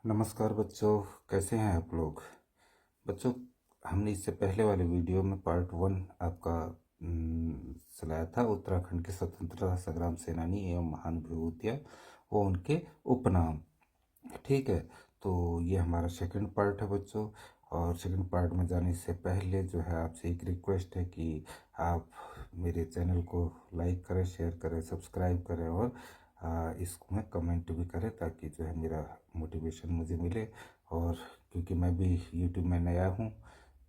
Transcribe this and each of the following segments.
नमस्कार बच्चों, कैसे हैं आप लोग। बच्चों, हमने इससे पहले वाले वीडियो में पार्ट 1 आपका चलाया था उत्तराखंड के स्वतंत्रता संग्राम सेनानी एवं महान विभूतियाँ वो उनके उपनाम। ठीक है, तो ये हमारा सेकंड पार्ट है बच्चों। और सेकंड पार्ट में जाने से पहले जो है आपसे एक रिक्वेस्ट है कि आप मेरे चैनल को लाइक करें, शेयर करें, सब्सक्राइब करें और इसमें कमेंट भी करें ताकि जो है मेरा मोटिवेशन मुझे मिले। और क्योंकि मैं भी यूट्यूब में नया हूँ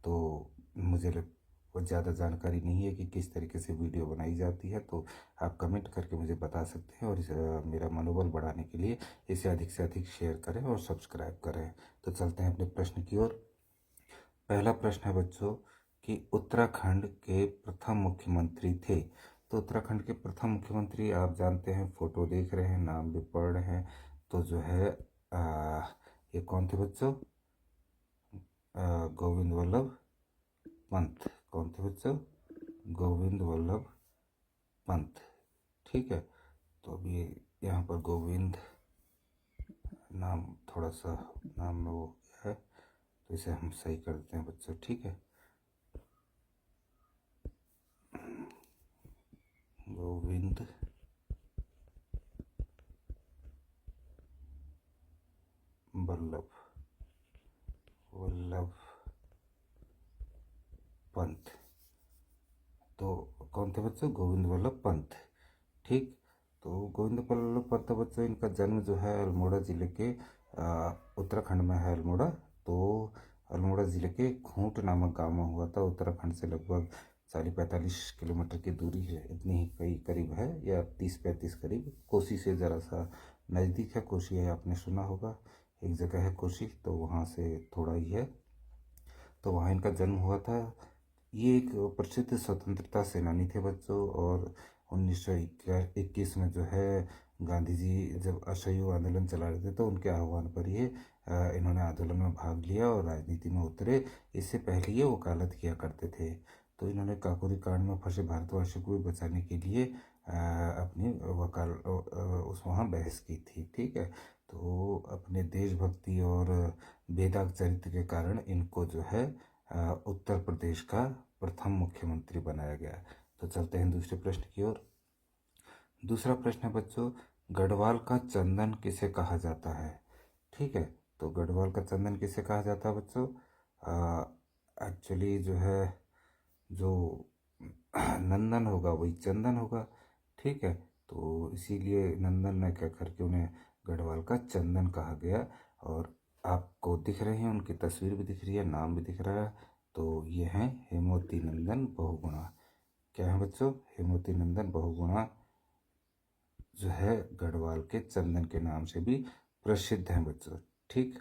तो मुझे बहुत ज़्यादा जानकारी नहीं है कि किस तरीके से वीडियो बनाई जाती है, तो आप कमेंट करके मुझे बता सकते हैं। और मेरा मनोबल बढ़ाने के लिए इसे अधिक से अधिक शेयर करें और सब्सक्राइब करें। तो चलते हैं अपने प्रश्न की ओर। पहला प्रश्न है बच्चों कि उत्तराखंड के प्रथम मुख्यमंत्री थे। तो उत्तराखंड के प्रथम मुख्यमंत्री आप जानते हैं, फोटो देख रहे हैं, नाम भी पढ़ रहे हैं। तो जो है ये कौन थे बच्चों? गोविंद वल्लभ पंत। कौन थे बच्चों? गोविंद वल्लभ पंत। ठीक है, तो अब ये यहाँ पर गोविंद नाम थोड़ा सा नाम में वो है, तो इसे हम सही कर देते हैं बच्चों। ठीक है, गोविंद वल्लभ वल्लभ पंत। तो कौन थे बच्चों? गोविंद वल्लभ पंत। ठीक, तो गोविंद वल्लभ पंत बच्चों, इनका जन्म जो है अल्मोड़ा ज़िले के उत्तराखंड में है अल्मोड़ा। तो अल्मोड़ा ज़िले के खूंट नामक गांव में हुआ था। उत्तराखंड से लगभग 40-45 किलोमीटर की दूरी है, इतनी ही कई करीब है, या 30-35 करीब। कोसी से ज़रा सा नज़दीक है। कोसी है, आपने सुना होगा, एक जगह है कोसी, तो वहाँ से थोड़ा ही है। तो वहाँ इनका जन्म हुआ था। ये एक प्रसिद्ध स्वतंत्रता सेनानी थे बच्चों। और 1921 में जो है गांधी जी जब असहयोग आंदोलन चला रहे थे तो उनके आह्वान पर ये इन्होंने आंदोलन में भाग लिया और राजनीति में उतरे। इससे पहले ये वकालत किया करते थे। तो इन्होंने काकोरी कांड में फंसे भारतवासियों को भी बचाने के लिए अपनी उस वहाँ बहस की थी। ठीक है, तो अपने देशभक्ति और बेदाग चरित्र के कारण इनको जो है उत्तर प्रदेश का प्रथम मुख्यमंत्री बनाया गया। तो चलते हैं दूसरे प्रश्न की ओर। दूसरा प्रश्न है बच्चों, गढ़वाल का चंदन किसे कहा जाता है? ठीक है, तो गढ़वाल का चंदन किसे कहा जाता है बच्चों? एक्चुअली जो है जो नंदन होगा वही चंदन होगा। ठीक है, तो इसीलिए नंदन ने क्या करके उन्हें गढ़वाल का चंदन कहा गया। और आपको दिख रहे हैं, उनकी तस्वीर भी दिख रही है, नाम भी दिख रहा है। तो ये हैं हेमवती नंदन बहुगुणा। क्या है बच्चों? हेमवती नंदन बहुगुणा जो है गढ़वाल के चंदन के नाम से भी प्रसिद्ध हैं बच्चों। ठीक,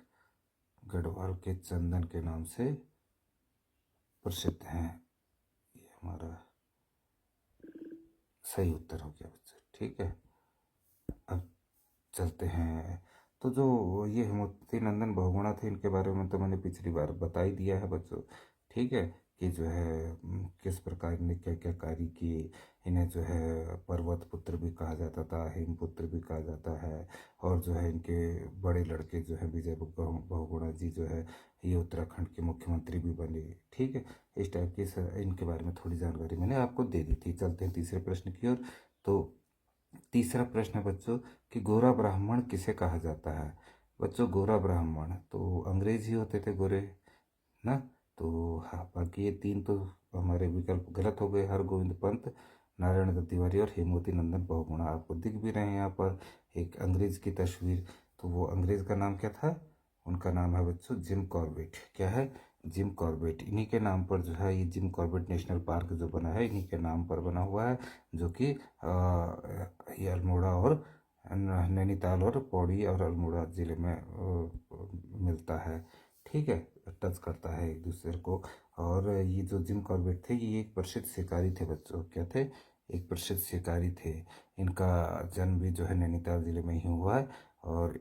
गढ़वाल के चंदन के नाम से प्रसिद्ध हैं। ये हमारा सही उत्तर हो गया बच्चों। ठीक है, अब चलते हैं। तो जो ये हेमवती नंदन बहुगुणा थे, इनके बारे में तो मैंने पिछली बार बता ही दिया है बच्चों। ठीक है, कि जो है किस प्रकार ने क्या क्या कार्य किए। इन्हें जो है पर्वत पुत्र भी कहा जाता था, हेमपुत्र भी कहा जाता है। और जो है इनके बड़े लड़के जो है विजय बहुगुणा जी जो है ये उत्तराखंड के मुख्यमंत्री भी बने। ठीक है, इस टाइप की इनके बारे में थोड़ी जानकारी मैंने आपको दे दी थी। चलते हैं तीसरे प्रश्न की ओर। तो तीसरा प्रश्न है बच्चों कि गोरा ब्राह्मण किसे कहा जाता है? बच्चों, गोरा ब्राह्मण तो अंग्रेज ही होते थे गोरे ना। तो हाँ, बाकी ये तीन तो हमारे विकल्प गलत हो गए। हरगोविंद पंत, नारायण दत्त तिवारी और हेमवती नंदन बहुगुणा। आपको दिख भी रहे हैं यहाँ पर एक अंग्रेज की तस्वीर। तो वो अंग्रेज का नाम क्या था? उनका नाम है बच्चों जिम कॉर्बेट। क्या है? Jim Corbett. इन्हीं के नाम पर जो है ये जिम कॉर्बेट नेशनल पार्क जो बना है, इन्हीं के नाम पर बना हुआ है। जो कि ये अल्मोड़ा और नैनीताल और पौड़ी और अल्मोड़ा ज़िले में मिलता है। ठीक है, टच करता है एक दूसरे को। और ये जो जिम कॉर्बेट थे ये एक प्रसिद्ध शिकारी थे बच्चों। क्या थे? एक प्रसिद्ध शिकारी थे। इनका जन्म भी जो है नैनीताल ज़िले में ही हुआ है। और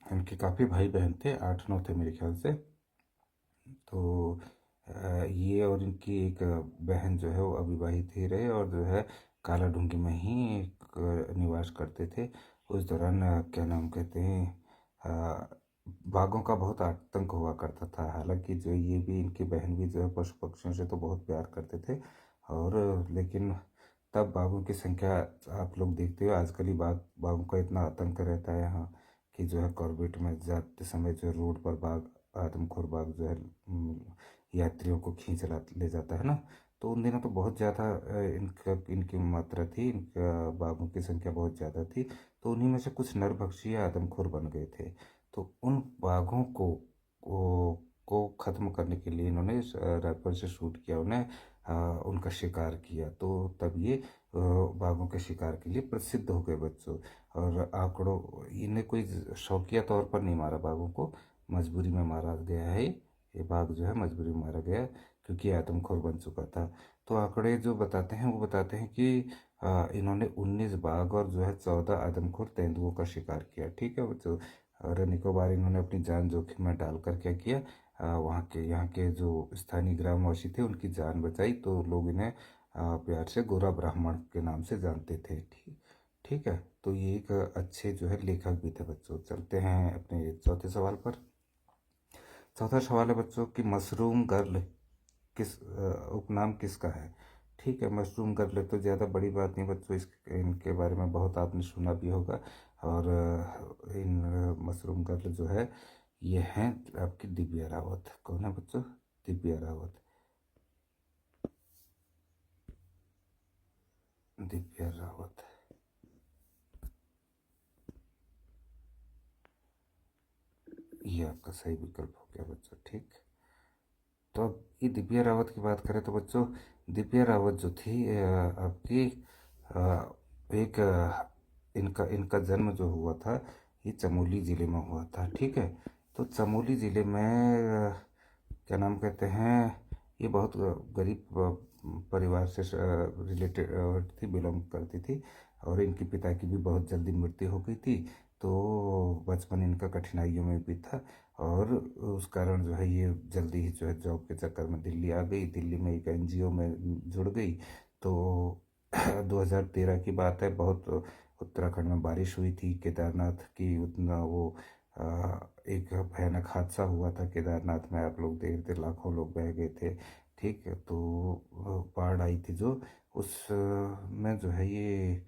इनके काफ़ी भाई बहन थे, 8-9 थे मेरे ख्याल से। तो ये और इनकी एक बहन जो है वो अविवाहित ही रहे और जो है काला ढूंगी में ही एक निवास करते थे। उस दौरान क्या नाम कहते हैं बाघों का बहुत आतंक हुआ करता था। हालांकि जो ये भी, इनकी बहन भी जो है पशु पक्षियों से तो बहुत प्यार करते थे। और लेकिन तब बाघों की संख्या, आप लोग देखते हो आजकल ही बाघों का इतना आतंक रहता है यहाँ, कि जो है कॉर्बेट में जाते समय जो है रोड पर बाघ, आदमखोर बाघ जो है यात्रियों को खींच ले जाता है ना। तो उन दिनों तो बहुत ज़्यादा इनकी मात्रा थी, इनका बाघों की संख्या बहुत ज़्यादा थी। तो उन्हीं में से कुछ नरभक्षी आदमखोर बन गए थे। तो उन बाघों को ख़त्म करने के लिए इन्होंने राइफल से शूट किया, उन्हें उनका शिकार किया। तो तब ये बाघों के शिकार के लिए प्रसिद्ध हो गए बच्चों। और आंकड़ों, इन्हें कोई शौकिया तौर पर नहीं मारा बाघों को, मजबूरी में मारा गया है। ये बाघ जो है मजबूरी में मारा गया, क्योंकि ये आदमखोर बन चुका था। तो आंकड़े जो बताते हैं वो बताते हैं कि इन्होंने 19 बाघ और जो है 14 आदमखोर तेंदुओं का शिकार किया। ठीक है बच्चों। और निकोबार इन्होंने अपनी जान जोखिम में डालकर क्या किया, वहाँ के, यहाँ के जो स्थानीय ग्रामवासी थे उनकी जान बचाई। तो लोग इन्हें प्यार से गोरा ब्राह्मण के नाम से जानते थे। ठीक, ठीक है। तो ये एक अच्छे जो है लेखक भी थे बच्चों। चलते हैं अपने चौथे सवाल पर। चौथा सवाल है बच्चों कि मशरूम गर्ल उपनाम किसका है। ठीक है, मशरूम गर्ल तो ज़्यादा बड़ी बात नहीं बच्चों, इनके बारे में बहुत आपने सुना भी होगा। और इन मशरूम गर्ल जो है, ये हैं आपकी दिव्या रावत। कौन है बच्चों? दिव्या रावत। दिव्या रावत, ये आपका सही विकल्प हो गया बच्चों। ठीक। तो अब ये दिव्या रावत की बात करें तो बच्चों, दिव्या रावत जो थी आपकी एक इनका इनका जन्म जो हुआ था, ये चमोली ज़िले में हुआ था। ठीक है। तो चमोली ज़िले में क्या नाम कहते हैं, ये बहुत गरीब परिवार से रिलेटेड थी, बिलोंग करती थी। और इनके पिता की भी बहुत जल्दी मृत्यु हो गई थी। तो बचपन इनका कठिनाइयों में बीता। और उस कारण जो है ये जल्दी ही जो है जॉब के चक्कर में दिल्ली आ गई। दिल्ली में एक एनजीओ में जुड़ गई। तो 2013 की बात है। बहुत उत्तराखंड में बारिश हुई थी, केदारनाथ की उतना वो एक भयानक हादसा हुआ था केदारनाथ में। आप लोग देख रहे थे, लाखों लोग बह गए थे। ठीक है। तो बाढ़ आई थी जो, उस में जो है ये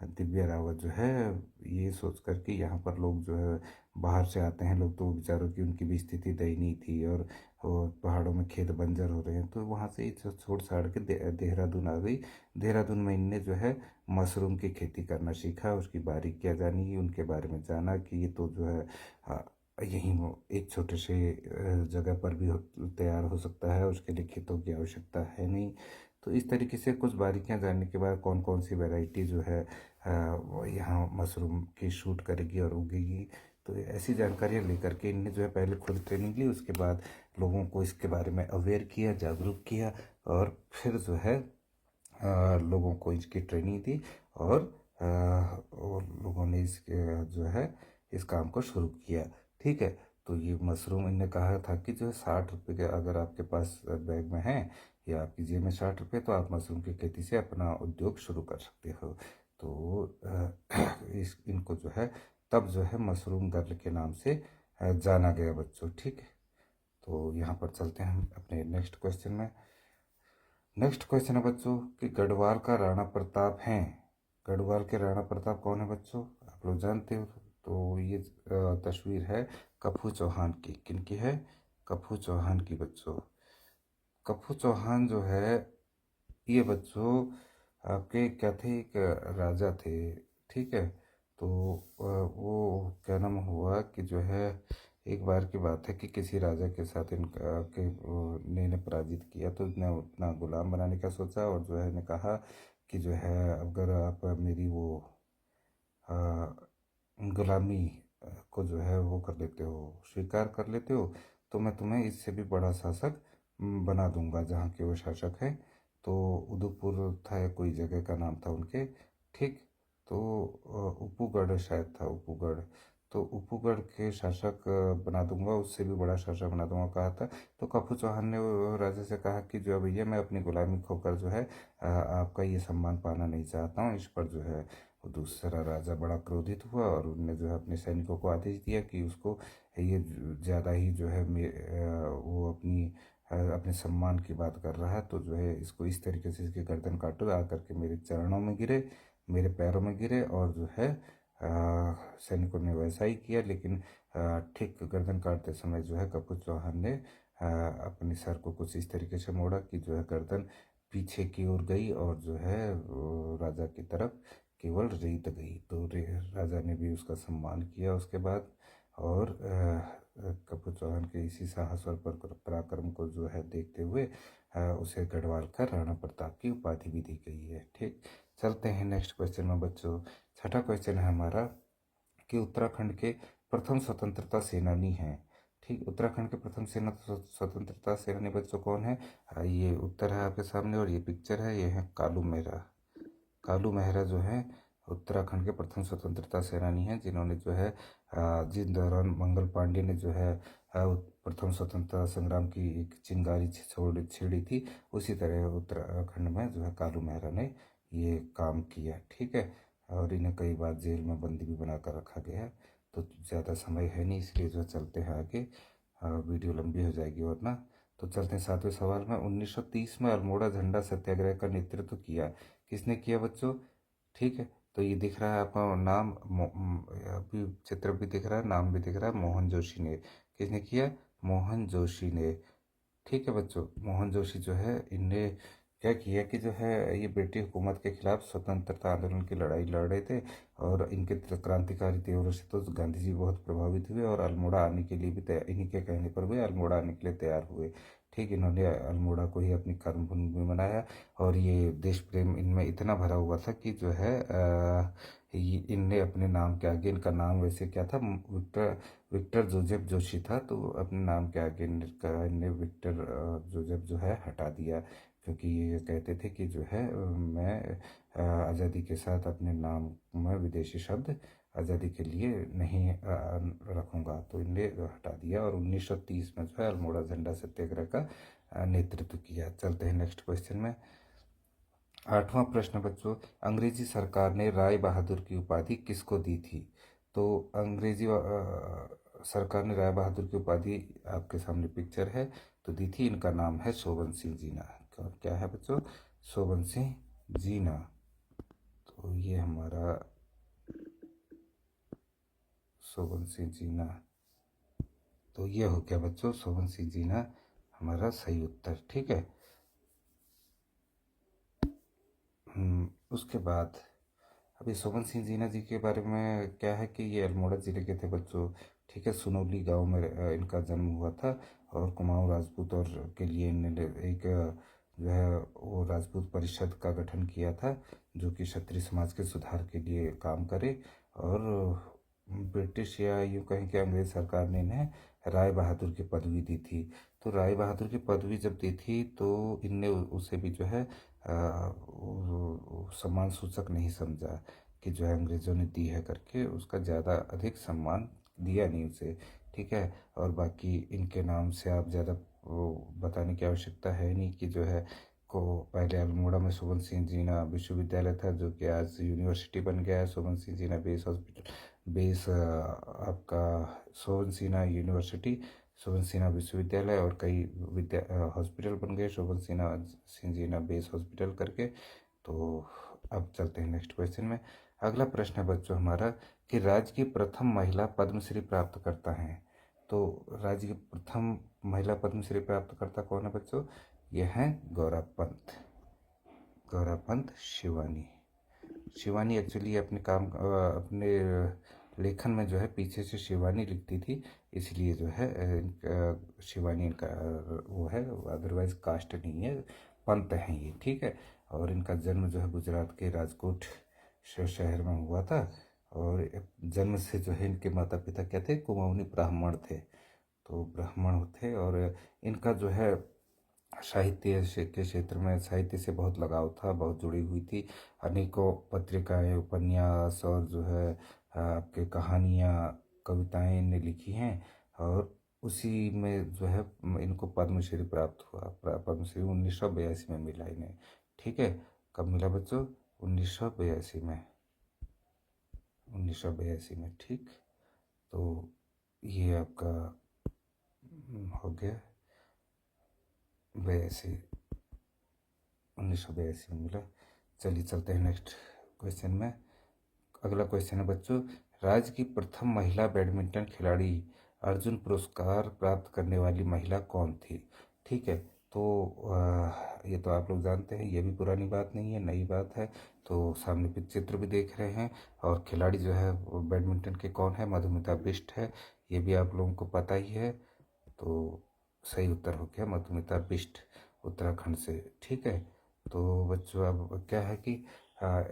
दिव्या रावत जो है, ये सोच कर कि यहाँ पर लोग जो है बाहर से आते हैं लोग, तो बेचारों की, उनकी भी स्थिति दयनीय थी। और पहाड़ों में खेत बंजर हो रहे हैं, तो वहाँ से ये छोड़ छाड़ के देहरादून आ गई। देहरादून में इनने जो है मशरूम की खेती करना सीखा, उसकी बारीकियाँ जानी, उनके बारे में जाना कि ये तो जो है यहीं एक छोटे से जगह पर भी तैयार हो सकता है, उसके लिए खेतों की आवश्यकता है नहीं। तो इस तरीके से कुछ बारीकियां जानने के बाद कौन कौन सी वैरायटी जो है वो यहाँ मशरूम की शूट करेगी और उगेगी, तो ऐसी जानकारियाँ लेकर के इनने जो है पहले खुद ट्रेनिंग ली, उसके बाद लोगों को इसके बारे में अवेयर किया, जागरूक किया। और फिर जो है लोगों को इसकी ट्रेनिंग दी। और लोगों ने इसके जो है इस काम को शुरू किया। ठीक है। तो ये मशरूम इनने कहा था कि जो है 60 रुपये के अगर आपके पास बैग में है, या आपकी जेब में 60 रुपये, तो आप मशरूम की खेती से अपना उद्योग शुरू कर सकते हो। तो इस इनको जो है तब जो है मशरूम गर्ल के नाम से जाना गया बच्चों। ठीक है। तो यहाँ पर चलते हैं हम अपने नेक्स्ट क्वेश्चन में। नेक्स्ट क्वेश्चन है बच्चों कि गढ़वाल का राणा प्रताप हैं। गढ़वाल के राणा प्रताप कौन है बच्चों? आप लोग जानते हो। तो ये तस्वीर है कफू चौहान की। किनकी है? कफू चौहान की बच्चों। कफू चौहान जो है, ये बच्चों आपके क्या थे, एक राजा थे। ठीक है। तो वो क्या नाम हुआ कि जो है, एक बार की बात है कि किसी राजा के साथ इनका के ने इन्हें पराजित किया। तो इसने अपना गुलाम बनाने का सोचा, और जो है ने कहा कि जो है अगर आप मेरी वो अ, गुलामी को जो है वो कर लेते हो, स्वीकार कर लेते हो, तो मैं तुम्हें इससे भी बड़ा शासक बना दूंगा जहाँ के वो शासक हैं। तो उदयपुर था या कोई जगह का नाम था उनके। ठीक। तो उपूगढ़ शायद था, उपूगढ़। तो उपूगढ़ के शासक बना दूंगा, उससे भी बड़ा शासक बना दूंगा कहा था। तो कपू चौहान ने वो राजा से कहा कि जो भैया मैं अपनी गुलामी खोकर जो है आपका ये सम्मान पाना नहीं चाहता हूँ। इस पर जो है वो दूसरा राजा बड़ा क्रोधित हुआ और उनने जो है अपने सैनिकों को आदेश दिया कि उसको ये ज़्यादा ही जो है वो अपने सम्मान की बात कर रहा है, तो जो है इसको इस तरीके से इसकी गर्दन काटो, आकर के मेरे चरणों में गिरे, मेरे पैरों में गिरे। और जो है सैनिकों ने वैसा ही किया, लेकिन ठीक गर्दन काटते समय जो है कपूर चौहान ने अपने सर को कुछ इस तरीके से मोड़ा कि जो है गर्दन पीछे की ओर गई और जो है वो राजा की तरफ केवल रेत गई। तो राजा ने भी उसका सम्मान किया उसके बाद। और कपूर चौहान के इसी साहस और पराक्रम को जो है देखते हुए उसे गढ़वाल का राणा प्रताप की उपाधि भी दी गई है। ठीक, चलते हैं नेक्स्ट क्वेश्चन में बच्चों। छठा क्वेश्चन है हमारा कि उत्तराखंड के प्रथम स्वतंत्रता सेनानी हैं। ठीक, उत्तराखंड के प्रथम स्वतंत्रता सेनानी बच्चों कौन है? ये उत्तर है आपके सामने और ये पिक्चर है, ये है कालू मेहरा। कालू मेहरा जो है उत्तराखंड के प्रथम स्वतंत्रता सेनानी हैं, जिन्होंने जो है जिन दौरान मंगल पांडे ने जो है प्रथम स्वतंत्रता संग्राम की एक चिंगारी छेड़ी थी, उसी तरह उत्तराखंड में जो है कालू मेहरा ने ये काम किया। ठीक है, और इन्हें कई बार जेल में बंदी भी बना कर रखा गया है। तो ज़्यादा समय है नहीं, इसलिए जो चलते हैं आगे, वीडियो लंबी हो जाएगी वरना। तो चलते हैं सातवें सवाल में। 1930 में अल्मोड़ा झंडा सत्याग्रह का नेतृत्व किया, किसने किया बच्चों? ठीक है, तो ये दिख रहा है आपका नाम, अभी चित्र भी दिख रहा है, नाम भी दिख रहा है, मोहन जोशी ने। किसने किया? मोहन जोशी ने। ठीक है बच्चों, मोहन जोशी जो है इनने क्या किया कि जो है ये ब्रिटिश हुकूमत के खिलाफ स्वतंत्रता आंदोलन की लड़ाई लड़ रहे थे, और इनके क्रांतिकारी तेवरों से तो गांधी जी बहुत प्रभावित हुए और अल्मोड़ा आने के लिए भी इन्हीं के कहने पर वे अल्मोड़ा आने के लिए तैयार हुए। ठीक, इन्होंने अल्मोड़ा को ही अपनी कर्मभूमि बनाया, और ये देश प्रेम इनमें इतना भरा हुआ था कि जो है इनने अपने नाम के आगे, इनका नाम वैसे क्या था, विक्टर विक्टर जोसेफ जोशी था, तो अपने नाम के आगे इनने विक्टर जोसेफ जो है हटा दिया, क्योंकि ये कहते थे कि जो है मैं आज़ादी के साथ अपने नाम में विदेशी शब्द आज़ादी के लिए नहीं रखूँगा, तो इनने हटा दिया। और 1930 में जो है अल्मोड़ा झंडा सत्याग्रह का नेतृत्व किया। चलते हैं नेक्स्ट क्वेश्चन में। आठवां प्रश्न बच्चों, अंग्रेजी सरकार ने राय बहादुर की उपाधि किसको दी थी? तो अंग्रेजी सरकार ने राय बहादुर की उपाधि आपके सामने पिक्चर है, तो दी थी, इनका नाम है शोभन सिंह जीना। क्या है बच्चों? शोभन सिंह जीना। तो ये हमारा शोभन सिंह जीना, तो ये हो गया बच्चों शोभन सिंह जीना हमारा सही उत्तर। ठीक है, उसके बाद अभी शोभन सिंह जीना जी के बारे में क्या है कि ये अल्मोड़ा जिले के थे बच्चों। ठीक है, सुनौली गांव में इनका जन्म हुआ था, और कुमाऊं राजपूत और के लिए इन्होंने एक जो है वो राजपूत परिषद का गठन किया था, जो कि क्षत्रिय समाज के सुधार के लिए काम करे। और ब्रिटिश या यूँ कहें कि अंग्रेज सरकार ने इन्हें राय बहादुर की पदवी दी थी। तो राय बहादुर की पदवी जब दी थी तो इनने उसे भी जो है सम्मान सूचक नहीं समझा कि जो है अंग्रेज़ों ने दी है करके, उसका ज़्यादा अधिक सम्मान दिया नहीं उसे। ठीक है, और बाकी इनके नाम से आप ज़्यादा वो बताने की आवश्यकता है नहीं कि जो है को पहले अल्मोड़ा में शोभन सिंह जीना विश्वविद्यालय था, जो कि आज यूनिवर्सिटी बन गया है। शोभन Singh Jeena base hospital, base आपका शोभन सिन्हा यूनिवर्सिटी, शोभन सिन्हा विश्वविद्यालय, और कई हॉस्पिटल बन गए शोभन सिन्हा सिंह जीना बेस हॉस्पिटल करके। तो अब चलते हैं नेक्स्ट क्वेश्चन में। अगला प्रश्न है बच्चों हमारा कि राज्य की प्रथम महिला पद्मश्री प्राप्तकर्ता हैं। तो राज्य की प्रथम महिला पद्मश्री प्राप्तकर्ता कौन है बच्चों? यह हैं गौरा पंत। गौरा पंत शिवानी। शिवानी एक्चुअली अपने लेखन में जो है पीछे से शिवानी लिखती थी, इसलिए जो है शिवानी इनका वो है, अदरवाइज कास्ट नहीं है, पंत हैं ये। ठीक है, और इनका जन्म जो है गुजरात के राजकोट शहर में हुआ था, और जन्म से जो है इनके माता पिता क्या थे? कुमाऊनी ब्राह्मण थे, तो ब्राह्मण थे। और इनका जो है साहित्य के क्षेत्र में साहित्य से बहुत लगाव था, बहुत जुड़ी हुई थी। अनेकों पत्रिकाएं, उपन्यास और जो है आपके कहानियाँ, कविताएं इनने लिखी हैं, और उसी में जो है इनको पद्मश्री प्राप्त हुआ। पद्मश्री 1982 में मिला इन्हें। ठीक है, कब मिला बच्चों? 1982 में। 1982 में। ठीक, तो ये आपका हो गया 82, 1982 में मिला। चलिए चलते हैं नेक्स्ट क्वेश्चन में। अगला क्वेश्चन है बच्चों, राज्य की प्रथम महिला बैडमिंटन खिलाड़ी अर्जुन पुरस्कार प्राप्त करने वाली महिला कौन थी? ठीक है, तो ये तो आप लोग जानते हैं, ये भी पुरानी बात नहीं है, नई बात है। तो सामने पे चित्र भी देख रहे हैं, और खिलाड़ी जो है वो बैडमिंटन के कौन है? मधुमिता बिष्ट है, ये भी आप लोगों को पता ही है। तो सही उत्तर हो गया मधुमिता बिष्ट, उत्तराखंड से। ठीक है, तो बच्चों अब क्या है कि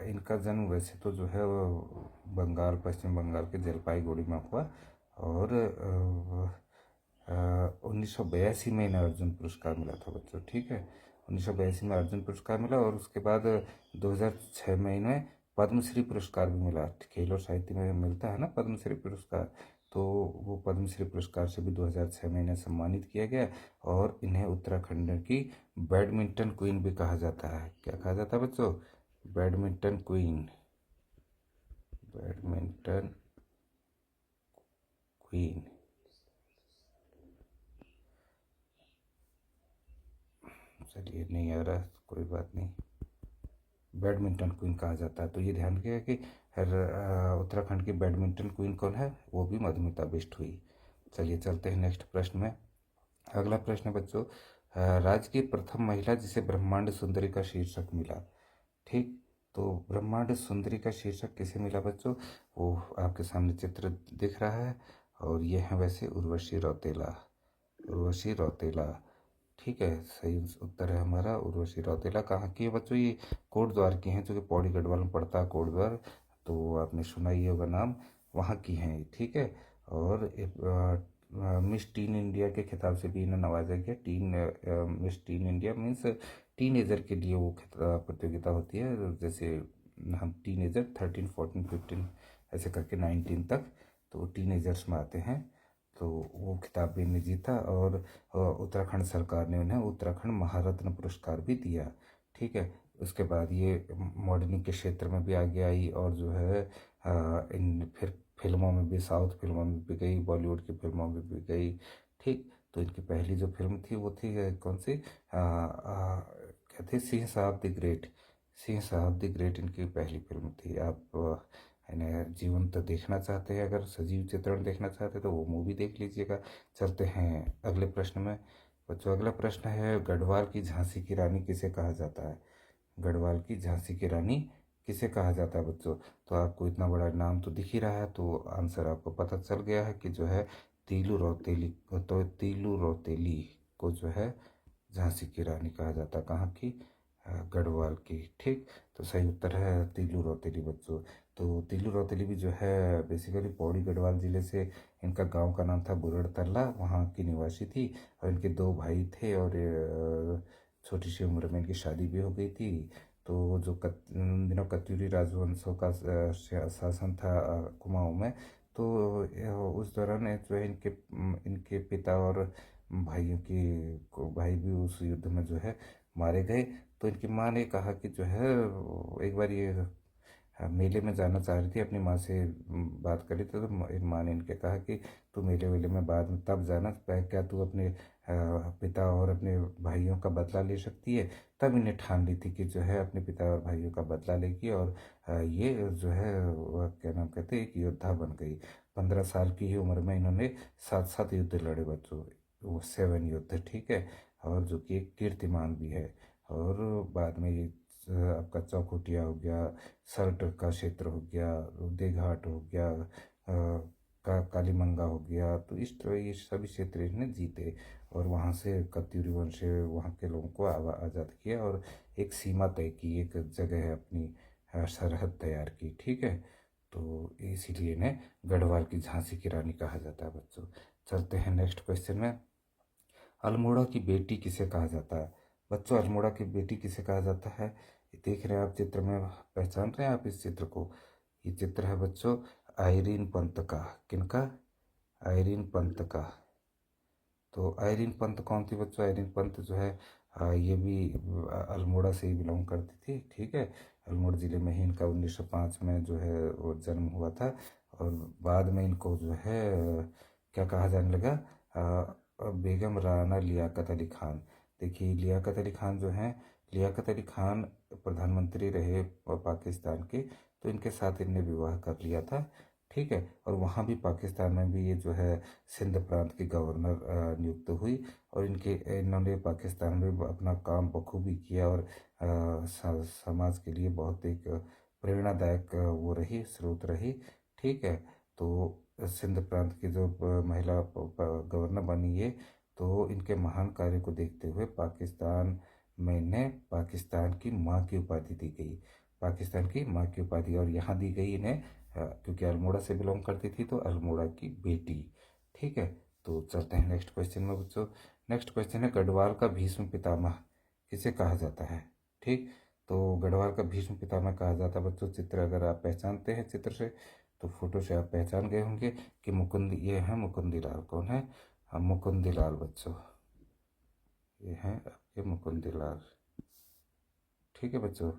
इनका जन्म वैसे तो जो है वो बंगाल, पश्चिम बंगाल के जलपाईगुड़ी में हुआ, और 1982 में इन्हें अर्जुन पुरस्कार मिला था बच्चों। ठीक है, 1982 में अर्जुन पुरस्कार मिला, और उसके बाद 2006 में इन्हें पद्मश्री पुरस्कार भी मिला। खेल और साहित्य में मिलता है ना पद्मश्री पुरस्कार, तो वो पद्मश्री पुरस्कार से भी 2006 में इन्हें सम्मानित किया गया। और इन्हें उत्तराखंड की बैडमिंटन क्वीन भी कहा जाता है। क्या कहा जाता है बच्चों? Badminton queen, badminton queen. चलिए नहीं आ रहा, कोई बात नहीं, बैडमिंटन क्वीन कहा जाता है। तो ये ध्यान रखिएगा कि उत्तराखंड की बैडमिंटन क्वीन कौन है? वो भी मधुमिता बिष्ट हुई। चलिए चलते हैं नेक्स्ट प्रश्न में। अगला प्रश्न है बच्चों, राज्य की प्रथम महिला जिसे ब्रह्मांड सुंदरी का शीर्षक मिला। ठीक, तो ब्रह्मांड सुंदरी का शीर्षक किसे मिला बच्चों? वो आपके सामने चित्र दिख रहा है, और ये है वैसे उर्वशी रौतेला, उर्वशी रौतेला। ठीक है, सही उत्तर है हमारा उर्वशी रौतेला। कहाँ की है बच्चों? ये कोटद्वार की हैं, जो कि पौड़ी गढ़वाल में पड़ता है कोटद्वार, तो आपने सुना ही होगा नाम, वहाँ की हैं। ठीक है, और मिस टीन इंडिया के खिताब से भी इन्हें नवाजा गया। Miss tin India means teenager के लिए वो प्रतियोगिता होती है, जैसे हम टीनेजर 13, 14, 15 ऐसे करके 19 तक, तो टीनेजर्स में आते हैं। तो वो खिताब भी इन्हें जीता, और उत्तराखंड सरकार ने उन्हें उत्तराखंड महारत्न पुरस्कार भी दिया। ठीक है, उसके बाद ये मॉडलिंग के क्षेत्र में भी आगे आई, और जो है इन फिर फिल्मों में भी, साउथ फिल्मों में भी गई, बॉलीवुड की फिल्मों में भी गई। ठीक, तो इनकी पहली जो फिल्म थी वो थी कौन सी? क्या थी? सिंह साहब द ग्रेट, सिंह साहब द ग्रेट इनकी पहली फिल्म थी। आप इन्हें जीवंत देखना चाहते हैं, अगर सजीव चित्रण देखना चाहते हैं तो वो मूवी देख लीजिएगा। चलते हैं अगले प्रश्न में बच्चों। अगला प्रश्न है, गढ़वाल की झांसी की रानी किसे कहा जाता है? गढ़वाल की झांसी की रानी किसे कहा जाता है बच्चों? तो आपको इतना बड़ा नाम तो दिख ही रहा है, तो आंसर आपको पता चल गया है कि जो है तीलू रौतेली, तो तीलू रौतेली को जो है झांसी की रानी कहा जाता है। कहाँ की? गढ़वाल की। ठीक, तो सही उत्तर है तीलू रौतेली बच्चों। तो तीलू रौतेली भी जो है बेसिकली पौड़ी गढ़वाल जिले से, इनका गांव का नाम था बुरड़ तल्ला, वहाँ की निवासी थी, और इनके दो भाई थे, और छोटी सी उम्र में इनकी शादी भी हो गई थी। तो जो उन दिनों कत्यूरी राजवंशों का शासन था कुमाऊं में, तो उस दौरान जो है इनके इनके पिता और भाइयों की भाई भी उस युद्ध में जो है मारे गए। तो इनकी माँ ने कहा कि जो है एक बार ये मेले में जाना चाह रही थी, अपनी माँ से बात करी, तो माँ ने इनके कहा कि तू मेले वेले में बाद में तब जाना, क्या तू अपने पिता और अपने भाइयों का बदला ले सकती है? तब इन्हें ठान ली थी कि जो है अपने पिता और भाइयों का बदला लेगी, और ये जो है वह क्या नाम कहते हैं, एक योद्धा बन गई। 15 साल की ही उम्र में इन्होंने 7 7 युद्ध लड़े बच्चों, वो 7 युद्ध। ठीक है, और जो कि एक कीर्तिमान भी है। और बाद में ये आपका चौखुटिया हो गया, सरट का क्षेत्र हो गया, देघाट हो गया, कालीमंगा हो गया, तो इस तरह ये सभी क्षेत्र इन्होंने जीते, और वहाँ से कत्यूरी वंश वहाँ के लोगों को आज़ाद किया, और एक सीमा तय की, एक जगह है अपनी सरहद तैयार की। ठीक है, तो इसीलिए इन्हें गढ़वाल की झांसी की रानी कहा जाता है बच्चों। चलते हैं नेक्स्ट क्वेश्चन में। अल्मोड़ा की बेटी किसे कहा जाता है? बच्चों, अल्मोड़ा की बेटी किसे कहा जाता है? ये देख रहे हैं आप चित्र में, पहचान रहे हैं आप इस चित्र को? ये चित्र है बच्चों आइरीन पंत का। किनका? आइरीन पंत का। तो आइरीन पंत कौन थी बच्चों? आइरीन पंत जो है ये भी अल्मोड़ा से ही बिलोंग करती थी। ठीक है, अल्मोड़ा ज़िले में ही इनका 1905 में जो है वो जन्म हुआ था। और बाद में इनको जो है क्या कहा जाने लगा, बेगम राना लियाकत अली खान। देखिए लियाकत अली खान जो हैं, लियाकत अली खान प्रधानमंत्री रहे पाकिस्तान के, तो इनके साथ इनने विवाह कर लिया था। ठीक है, और वहाँ भी पाकिस्तान में भी ये जो है सिंध प्रांत की गवर्नर नियुक्त हुई। और इन्होंने पाकिस्तान में अपना काम बखूबी किया और समाज के लिए बहुत एक प्रेरणादायक वो रही, स्रोत रही। ठीक है, तो सिंध प्रांत की जो महिला गवर्नर बनी ये, तो इनके महान कार्य को देखते हुए पाकिस्तान में इन्हें पाकिस्तान की माँ की उपाधि दी गई। पाकिस्तान की माँ की उपाधि, और यहाँ दी गई इन्हें क्योंकि अल्मोड़ा से बिलोंग करती थी, तो अल्मोड़ा की बेटी। ठीक है, तो चलते हैं नेक्स्ट क्वेश्चन में बच्चों। नेक्स्ट क्वेश्चन है, गढ़वाल का भीष्म पितामह किसे कहा जाता है। ठीक, तो गढ़वाल का भीष्म पितामह कहा जाता है बच्चों। चित्र अगर आप पहचानते हैं चित्र से, तो फोटो से आप पहचान गए होंगे कि मुकुंद, ये है मुकुंदीलाल। कौन है? हम मुकुंदीलाल बच्चों, ये हैं आपके मुकुंदीलाल। ठीक है बच्चों,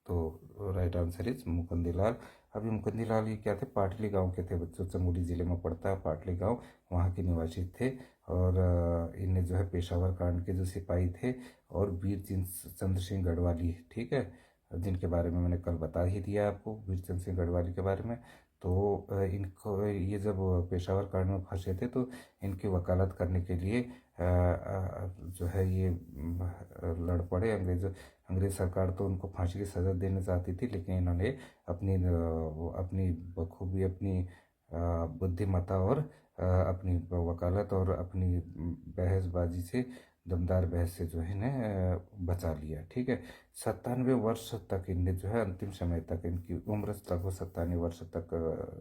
तो राइट आंसर इज मुकुंदीलाल। अभी मुकुंदीलाल ये क्या थे, पाटली गांव के थे बच्चों। चमोली जिले में पड़ता है पाटली गांव, वहाँ के निवासी थे। और इन्हें जो है पेशावर कांड के जो सिपाही थे, और वीर चंद्र सिंह गढ़वाली, ठीक है, जिनके बारे में मैंने कल बता ही दिया आपको, वीर चंद्र सिंह गढ़वाली के बारे में। तो इनको ये जब पेशावर कांड में फंसे थे, तो इनकी वकालत करने के लिए जो है ये लड़ पड़े। अंग्रेज सरकार तो उनको फांसी की सज़ा देना चाहती थी, लेकिन इन्होंने अपनी बखूबी, अपनी बुद्धिमत्ता और अपनी वकालत और अपनी बहसबाजी से, दमदार बहस से जो है इन्हें बचा लिया। ठीक है, 97 वर्ष तक इन्हें जो है, अंतिम समय तक इनकी उम्र लगभग 97 वर्ष तक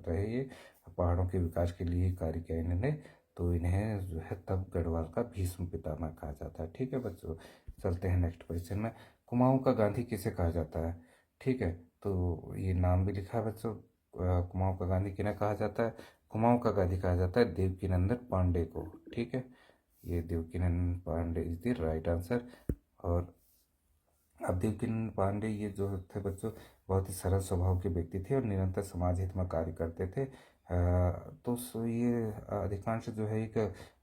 रहे ये। पहाड़ों के विकास के लिए ही कार्य किया इन्होंने। तो इन्हें जो है तब गढ़वाल का भीष्म पितामह कहा जाता है। ठीक है बच्चों, चलते हैं नेक्स्ट क्वेश्चन में। कुमाऊं का गांधी किसे कहा जाता है। ठीक है, तो ये नाम भी लिखा है बच्चों, कुमाऊं का गांधी किन्हें कहा जाता है। कुमाऊं का गांधी कहा जाता है देवकीनंदन पांडे को। ठीक है, ये Devkinandan Pandey is the right answer. और अब देवकीनंदन पांडे ये जो थे बच्चों, बहुत ही सरल स्वभाव के व्यक्ति थे और निरंतर समाज हित में कार्य करते थे। तो ये अधिकांश जो है एक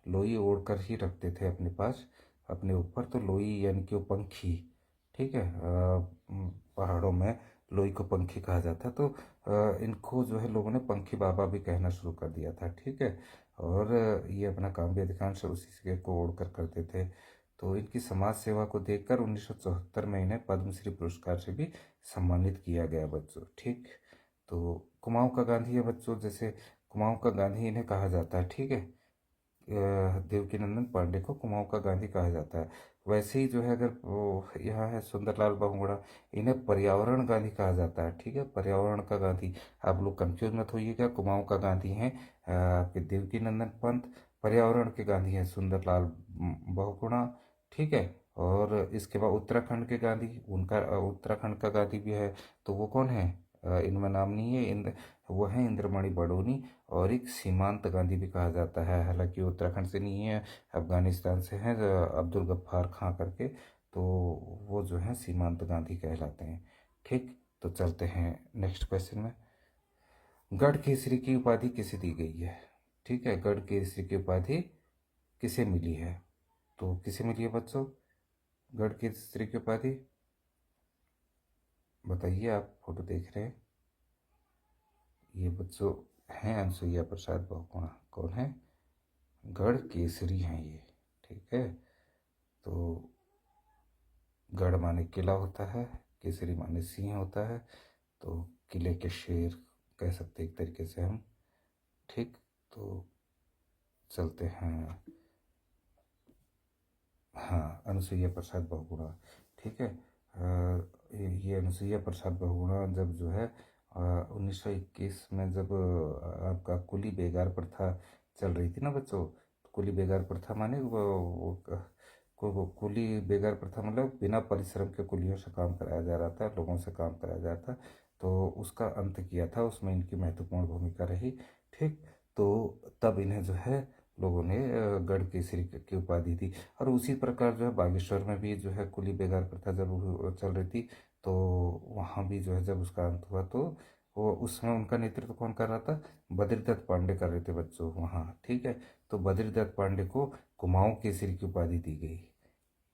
लोई ओढ़कर ही रखते थे अपने पास, अपने ऊपर। तो लोई यानी कि वो पंखी। ठीक है, पहाड़ों में लोई को पंखी कहा जाता है। तो इनको जो है लोगों ने पंखी बाबा भी कहना शुरू कर दिया था। ठीक है, और ये अपना काम भी अधिकांश उसी से को ओढ़कर करते थे। तो इनकी समाज सेवा को देखकर 1974 में इन्हें पद्मश्री पुरस्कार से भी सम्मानित किया गया बच्चों। ठीक, तो कुमाऊं का गांधी है बच्चों, जैसे कुमाऊं का गांधी इन्हें कहा जाता है। ठीक है, देवकीनंदन पांडे को कुमाऊं का गांधी कहा जाता है। वैसे ही जो है, अगर वो यहाँ है सुंदरलाल बहुगुणा, इन्हें पर्यावरण गांधी कहा जाता है। ठीक है, पर्यावरण का गांधी। आप लोग कंफ्यूज मत होइएगा, कुमाऊं का गांधी हैं आपके देवकीनंदन पंत, पर्यावरण के गांधी हैं सुंदरलाल बहुगुणा। ठीक है, और इसके बाद उत्तराखंड के गांधी, उनका उत्तराखंड का गांधी भी है, तो वो कौन है, इनमें नाम नहीं है, वो है इंद्रमणि बडोनी। और एक सीमांत गांधी भी कहा जाता है, हालांकि उत्तराखंड से नहीं है, अफगानिस्तान से हैं, अब्दुल गफ्फार खां करके। तो वो जो है सीमांत गांधी कहलाते हैं। ठीक, तो चलते हैं नेक्स्ट क्वेश्चन में। गढ़ केसरी की उपाधि किसे दी गई है। ठीक है, गढ़ केसरी की उपाधि किसे मिली है, तो किसे मिली है बच्चों गढ़ केसरी की उपाधि, बताइए, आप फोटो देख रहे हैं। ये बच्चों हैं अनसुईया प्रसाद बहुगुणा। कौन है, गढ़ केसरी हैं ये। ठीक है, तो गढ़ माने किला होता है, केसरी माने सिंह होता है, तो किले के शेर कह सकते एक तरीके से हम। ठीक, तो चलते हैं, हाँ, अनुसुईया प्रसाद बहुगुणा। ठीक है, ये अनुसुईया प्रसाद बहुगुणा जब जो है 1921 में, जब आपका कुली बेगार प्रथा चल रही थी ना बच्चों। तो कुली बेगार प्रथा माने कुली बेगार प्रथा मतलब बिना परिश्रम के कुलियों से काम कराया जा रहा था, लोगों से काम कराया जा रहा था। तो उसका अंत किया था, उसमें इनकी महत्वपूर्ण भूमिका रही। ठीक, तो तब इन्हें जो है लोगों ने गढ़ केसरी की उपाधि दी। और उसी प्रकार जो है बागेश्वर में भी जो है कुली बेगार प्रथा जब चल रही थी, तो वहाँ भी जो है जब उसका अंत हुआ, तो वो उसमें उनका नेतृत्व कौन कर रहा था? बद्रीदत्त पांडे कर रहे थे बच्चों वहाँ। ठीक है, तो बद्रीदत्त पांडे को कुमाऊं केसरी की उपाधि दी गई।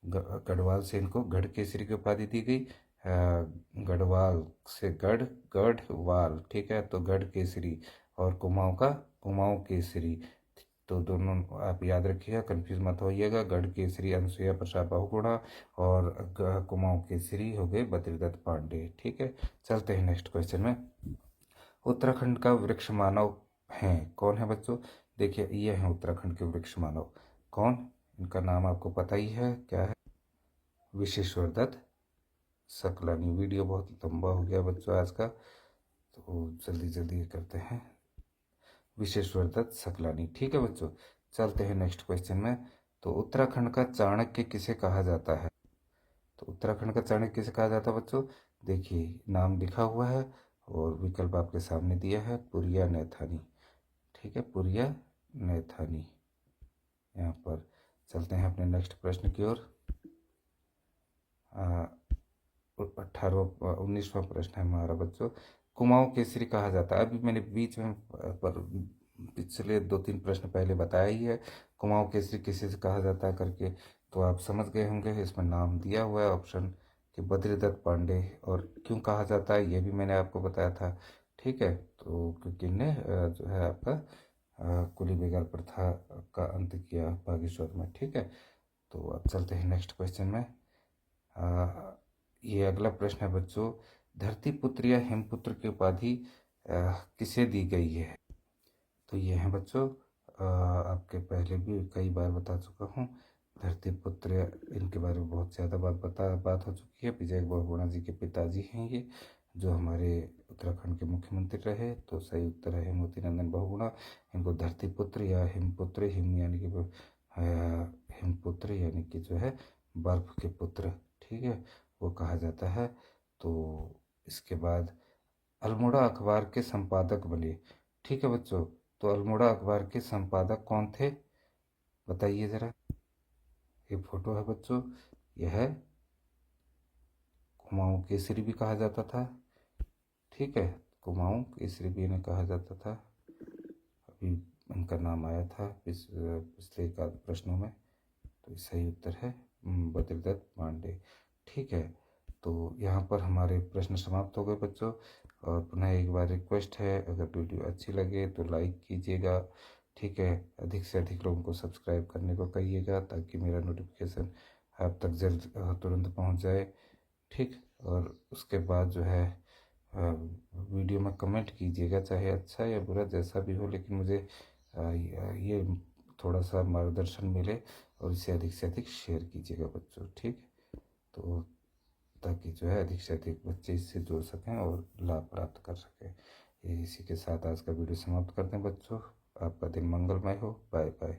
गढ़वाल से इनको गढ़ केसरी की उपाधि दी गई। गढ़वाल से गढ़वाल, ठीक है, तो गढ़ केसरी, और कुमाऊं का कुमाऊं केसरी। तो दोनों आप याद रखिएगा, कंफ्यूज मत होइएगा। गढ़ केसरी अनसुईया प्रसाद बहुगुणा, और कुमाऊं केसरी हो गए बद्रीदत्त पांडे। ठीक है, चलते हैं नेक्स्ट क्वेश्चन में। उत्तराखंड का वृक्ष मानव है, कौन है बच्चों? देखिए, ये है उत्तराखंड के वृक्ष मानव। कौन? इनका नाम आपको पता ही है, क्या है? विशेश्वर दत्त सकलानी। वीडियो बहुत लंबा हो गया बच्चों आज का, तो जल्दी जल्दी करते हैं। विशेश्वर दत्त सकलानी। ठीक है बच्चों, चलते हैं नेक्स्ट क्वेश्चन में। तो उत्तराखंड का चाणक्य किसे कहा जाता है? तो उत्तराखंड का चाणक्य किसे कहा जाता है बच्चों? देखिए, नाम लिखा हुआ है और विकल्प आपके सामने दिया है, पुरिया नैथानी। ठीक है, पुरिया नैथानी। यहाँ पर चलते हैं अपने नेक्स्ट प्रश्न की ओर। 19वां प्रश्न है हमारा बच्चों। कुमाऊं केसरी कहा जाता है, अभी मैंने बीच में पर पिछले 2-3 प्रश्न पहले बताया ही है, कुमाऊं केसरी किसे से कहा जाता है करके। तो आप समझ गए होंगे, इसमें नाम दिया हुआ है ऑप्शन कि बद्रीदत्त पांडे। और क्यों कहा जाता है ये भी मैंने आपको बताया था। ठीक है, तो क्योंकि इनने जो है आपका कुली बेगार प्रथा का अंत किया बागेश्वर में। ठीक है, तो अब चलते हैं नेक्स्ट क्वेश्चन में। ये अगला प्रश्न है बच्चों, धरती पुत्र या हिमपुत्र की उपाधि किसे दी गई है? तो ये है बच्चों, आपके पहले भी कई बार बता चुका हूँ। धरती पुत्र, इनके बारे में बहुत ज़्यादा बात हो चुकी है। विजय बहुगुणा जी के पिताजी हैं ये, जो हमारे उत्तराखंड के मुख्यमंत्री रहे। तो सही उत्तर है मोती नंदन बहुगुणा। इनको धरती पुत्र या हिमपुत्र, हिम यानी कि हिमपुत्र यानी कि जो है बर्फ के पुत्र, ठीक है, वो कहा जाता है। तो इसके बाद अल्मोड़ा अखबार के संपादक बने। ठीक है बच्चों, तो अल्मोड़ा अखबार के संपादक कौन थे? बताइए ज़रा। ये फोटो है बच्चों, यह है कुमाऊं केसरी भी कहा जाता था। ठीक है, कुमाऊं केसरी भी इन्हें कहा जाता था। अभी इनका नाम आया था पिछले एक आध प्रश्नों में। तो सही उत्तर है बद्रीदत्त पांडे। ठीक है, तो यहाँ पर हमारे प्रश्न समाप्त हो गए बच्चों। और पुनः एक बार रिक्वेस्ट है, अगर वीडियो अच्छी लगे तो लाइक कीजिएगा। ठीक है, अधिक से अधिक लोगों को सब्सक्राइब करने को कहिएगा, ताकि मेरा नोटिफिकेशन आप तक जल्द तुरंत पहुँच जाए। ठीक, और उसके बाद जो है वीडियो में कमेंट कीजिएगा, चाहे अच्छा या बुरा जैसा भी हो, लेकिन मुझे ये थोड़ा सा मार्गदर्शन मिले। और इसे अधिक से अधिक शेयर कीजिएगा बच्चों। ठीक, तो ताकि जो है अधिक से अधिक बच्चे इससे जुड़ सकें और लाभ प्राप्त कर सकें। इसी के साथ आज का वीडियो समाप्त करते हैं बच्चों। आपका दिन मंगलमय हो। Bye bye.